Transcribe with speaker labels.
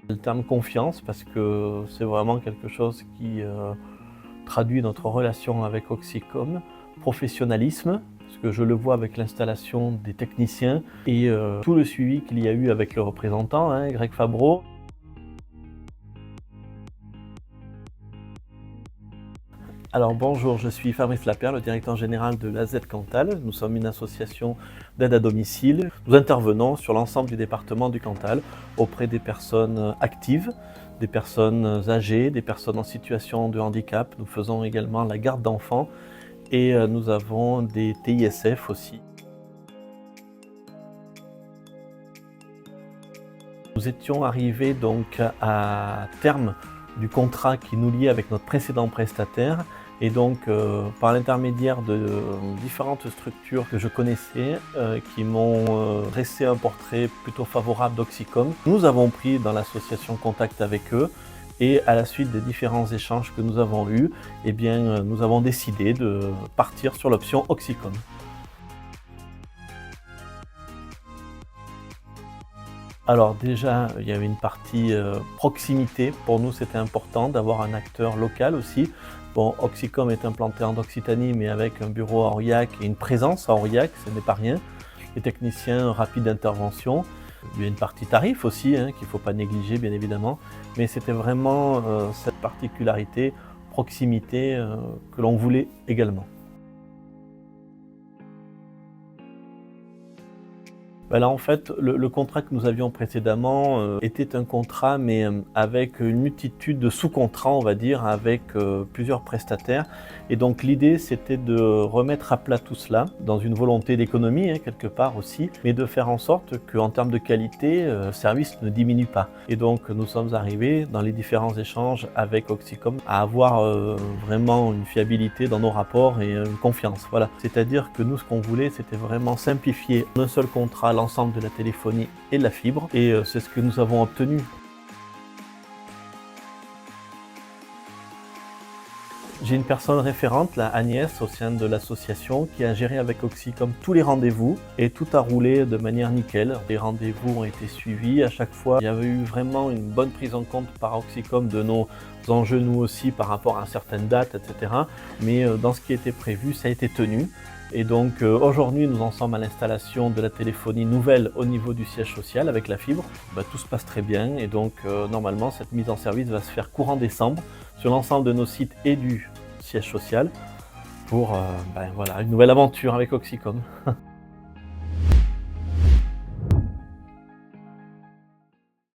Speaker 1: Le terme confiance, parce que c'est vraiment quelque chose qui traduit notre relation avec Oxycom. Professionnalisme, parce que je le vois avec l'installation des techniciens et tout le suivi qu'il y a eu avec le représentant, Greg Fabreau. Alors bonjour, je suis Fabrice Lapierre, le directeur général de l'AZ Cantal. Nous sommes une association d'aide à domicile. Nous intervenons sur l'ensemble du département du Cantal auprès des personnes actives, des personnes âgées, des personnes en situation de handicap. Nous faisons également la garde d'enfants et nous avons des TISF aussi. Nous étions arrivés donc à terme du contrat qui nous liait avec notre précédent prestataire. Et donc, par l'intermédiaire de différentes structures que je connaissais, qui m'ont dressé un portrait plutôt favorable d'Oxycom, nous avons pris dans l'association contact avec eux. Et à la suite des différents échanges que nous avons eus, eh bien, nous avons décidé de partir sur l'option Oxycom. Alors déjà, il y avait une partie proximité. Pour nous, c'était important d'avoir un acteur local aussi. Bon, Oxycom est implanté en Occitanie, mais avec un bureau à Aurillac et une présence à Aurillac, ce n'est pas rien. Les techniciens rapides d'intervention. Il y a une partie tarif aussi, qu'il ne faut pas négliger, bien évidemment. Mais c'était vraiment cette particularité, proximité, que l'on voulait également. Ben là, en fait, le contrat que nous avions précédemment était un contrat, mais avec une multitude de sous-contrats, on va dire, avec plusieurs prestataires. Et donc l'idée, c'était de remettre à plat tout cela, dans une volonté d'économie, quelque part aussi, mais de faire en sorte qu'en termes de qualité, le service ne diminue pas. Et donc nous sommes arrivés, dans les différents échanges avec Oxycom, à avoir vraiment une fiabilité dans nos rapports et une confiance. Voilà. C'est-à-dire que nous, ce qu'on voulait, c'était vraiment simplifier un seul contrat l'ensemble de la téléphonie et de la fibre, et c'est ce que nous avons obtenu. J'ai une personne référente, la Agnès, au sein de l'association, qui a géré avec Oxycom tous les rendez-vous et tout a roulé de manière nickel. Les rendez-vous ont été suivis. À chaque fois, il y avait eu vraiment une bonne prise en compte par Oxycom de nos enjeux, nous aussi, par rapport à certaines dates, etc. Mais dans ce qui était prévu, ça a été tenu. Et donc aujourd'hui, nous en sommes à l'installation de la téléphonie nouvelle au niveau du siège social avec la fibre. Tout se passe très bien et donc normalement, cette mise en service va se faire courant décembre sur l'ensemble de nos sites et du siège social pour voilà, une nouvelle aventure avec Oxycom.